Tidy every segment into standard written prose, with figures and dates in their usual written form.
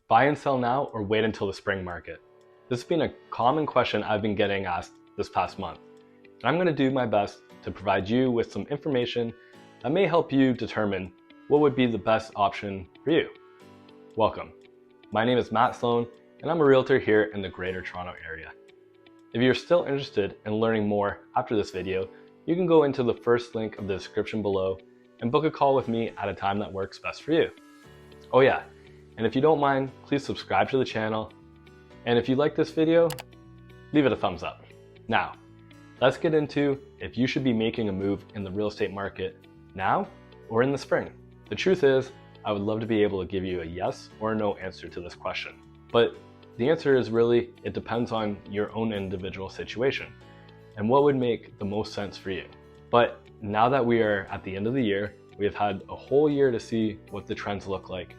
Buy and sell now or wait until the spring market? This has been a common question I've been getting asked this past month. And I'm going to do my best to provide you with some information that may help you determine what would be the best option for you. Welcome. My name is Matt Sloan, and I'm a realtor here in the Greater Toronto area. If you're still interested in learning more after this video, you can go into the first link of the description below and book a call with me at a time that works best for you. Oh yeah, and if you don't mind, please subscribe to the channel. And if you like this video, leave it a thumbs up. Now, let's get into if you should be making a move in the real estate market now or in the spring. The truth is, I would love to be able to give you a yes or no answer to this question. But the answer is really, it depends on your own individual situation and what would make the most sense for you. But now that we are at the end of the year, we have had a whole year to see what the trends look like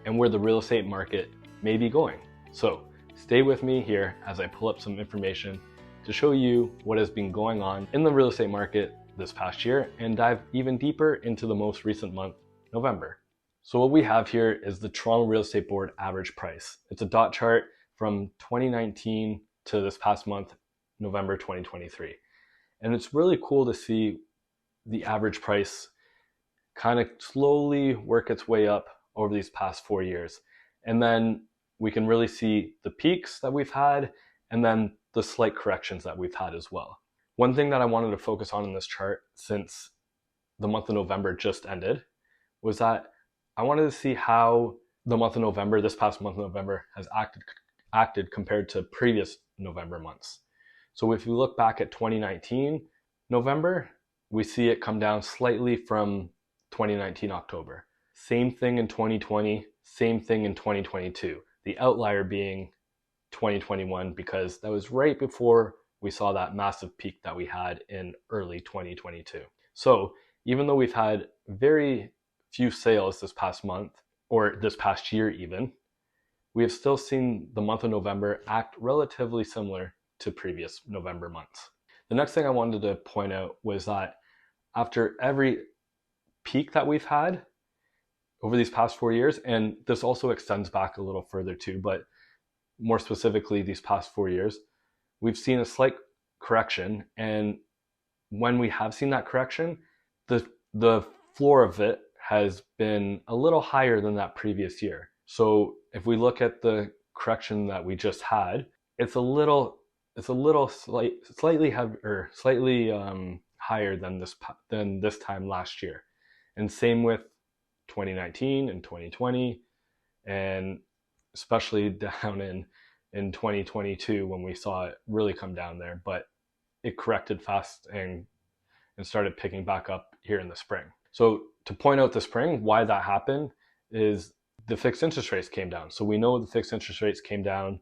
and where the real estate market may be going. So stay with me here as I pull up some information to show you what has been going on in the real estate market this past year and dive even deeper into the most recent month, November. So what we have here is the Toronto Real Estate Board average price. It's a dot chart from 2019 to this past month, November 2023. And it's really cool to see the average price kind of slowly work its way up over these past 4 years. And then we can really see the peaks that we've had and then the slight corrections that we've had as well. One thing that I wanted to focus on in this chart since the month of November just ended was that I wanted to see how the month of November, this past month of November, has acted compared to previous November months. So if we look back at 2019 November, we see it come down slightly from 2019 October. Same thing in 2020, same thing in 2022. The outlier being 2021 because that was right before we saw that massive peak that we had in early 2022. So even though we've had very few sales this past month, or this past year even, we have still seen the month of November act relatively similar to previous November months. The next thing I wanted to point out was that after every peak that we've had over these past 4 years, and this also extends back a little further too, but more specifically these past 4 years, we've seen a slight correction. And when we have seen that correction, the floor of it has been a little higher than that previous year. So if we look at the correction that we just had, it's slightly higher than this time last year. And same with 2019 and 2020, and especially down in 2022 when we saw it really come down there, but it corrected fast and started picking back up here in the spring. So to point out the spring, why that happened is the fixed interest rates came down. So we know the fixed interest rates came down.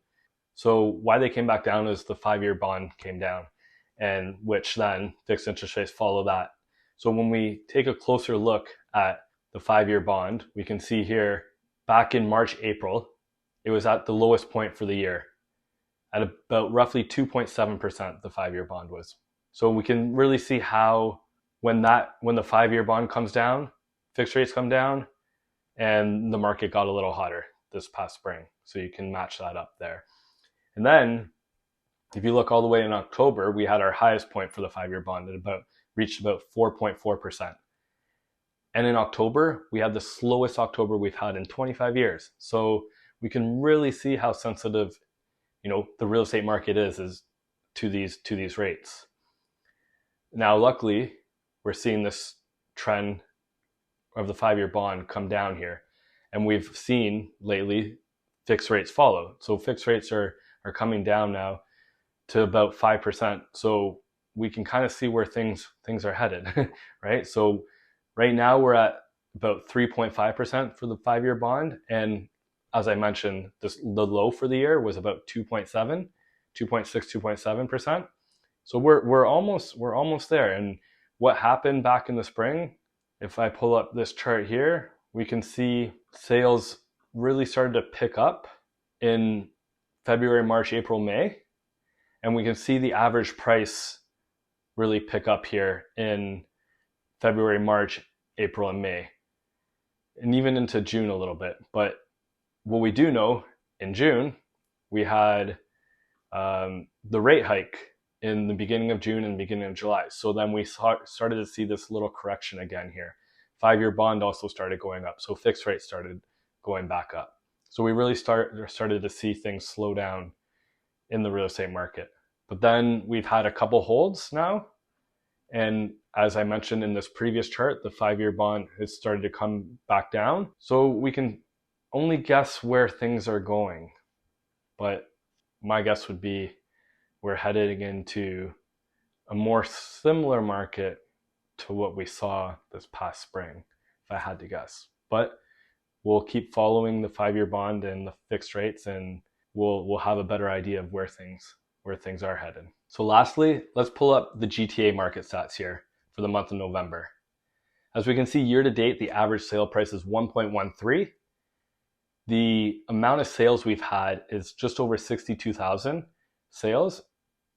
So why they came back down is the 5-year bond came down, and which then fixed interest rates follow that. So when we take a closer look at the 5-year bond, we can see here back in March, April, it was at the lowest point for the year at about roughly 2.7% the 5-year bond was. So we can really see how when the 5-year bond comes down, fixed rates come down, and the market got a little hotter this past spring. So you can match that up there. And then if you look all the way in October, we had our highest point for the 5-year bond at reached about 4.4%. And in October, we had the slowest October we've had in 25 years. So we can really see how sensitive, the real estate market is to these rates. Now, luckily, we're seeing this trend of the 5-year bond come down here. And we've seen lately fixed rates follow. So fixed rates are coming down now to about 5%. So we can kind of see where things are headed, right? So right now we're at about 3.5% for the 5-year bond. And as I mentioned, the low for the year was about 2.6, 2.7%. So we're almost there. And what happened back in the spring, if I pull up this chart here, we can see sales really started to pick up in February, March, April, May. And we can see the average price really pick up here in February, March, April, and May, and even into June a little bit. But what we do know in June, we had the rate hike in the beginning of June and beginning of July. So then we started to see this little correction again here. 5-year bond also started going up. So fixed rates started going back up. So we really started to see things slow down in the real estate market. But then we've had a couple holds now. And as I mentioned in this previous chart, the 5-year bond has started to come back down. So we can only guess where things are going. But my guess would be we're heading into a more similar market to what we saw this past spring, if I had to guess. But we'll keep following the 5-year bond and the fixed rates, and we'll have a better idea of where things are headed. So lastly, let's pull up the GTA market stats here for the month of November. As we can see, year to date, the average sale price is 1.13. The amount of sales we've had is just over 62,000 sales.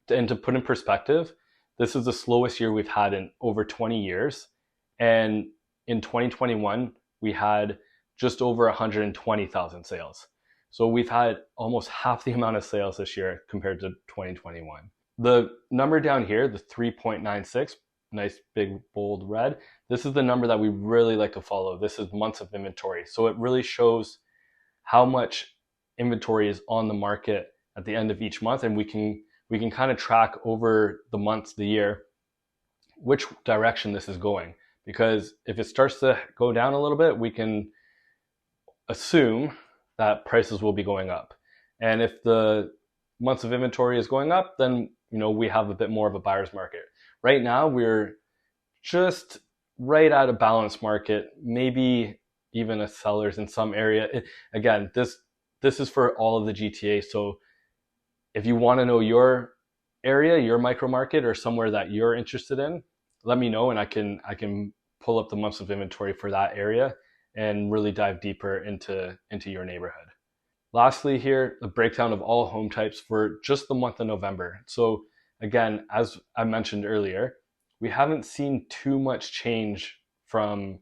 And to put in perspective, this is the slowest year we've had in over 20 years. And in 2021, we had just over 120,000 sales. So we've had almost half the amount of sales this year compared to 2021. The number down here, the 3.96, nice big bold red, this is the number that we really like to follow. This is months of inventory. So it really shows how much inventory is on the market at the end of each month, and we can kind of track over the months, the year, which direction this is going. Because if it starts to go down a little bit, we can assume that prices will be going up. And if the months of inventory is going up, then we have a bit more of a buyer's market. Right now, we're just right at a balanced market, maybe even a seller's in some area. Again, this is for all of the GTA. So if you want to know your area, your micro market, or somewhere that you're interested in, let me know, and I can pull up the months of inventory for that area and really dive deeper into your neighborhood. Lastly here, the breakdown of all home types for just the month of November. So again, as I mentioned earlier, we haven't seen too much change from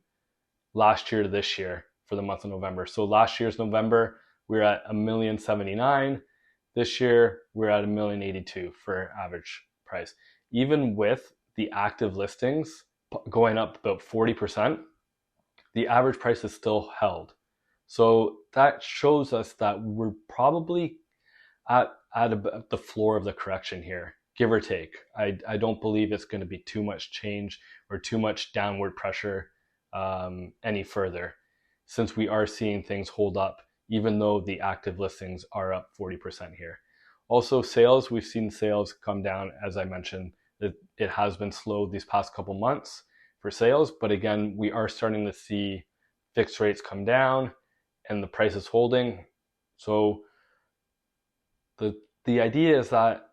last year to this year for the month of November. So last year's November, we were at 1,079,000. This year, we're at 1,082,000 for average price. Even with the active listings going up about 40%, the average price is still held. So that shows us that we're probably at the floor of the correction here, give or take. I don't believe it's going to be too much change or too much downward pressure any further, since we are seeing things hold up, even though the active listings are up 40% here. Also sales, we've seen sales come down. As I mentioned, it has been slow these past couple months for sales, but again, we are starting to see fixed rates come down and the price is holding. So the idea is that,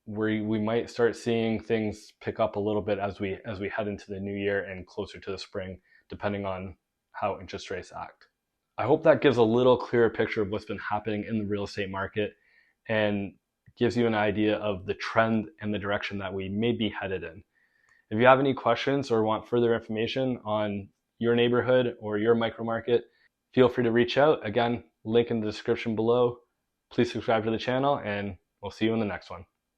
we might start seeing things pick up a little bit as we head into the new year and closer to the spring, depending on how interest rates act. I hope that gives a little clearer picture of what's been happening in the real estate market and gives you an idea of the trend and the direction that we may be headed in. If you have any questions or want further information on your neighborhood or your micro market, feel free to reach out. Again, link in the description below. Please subscribe to the channel, and we'll see you in the next one.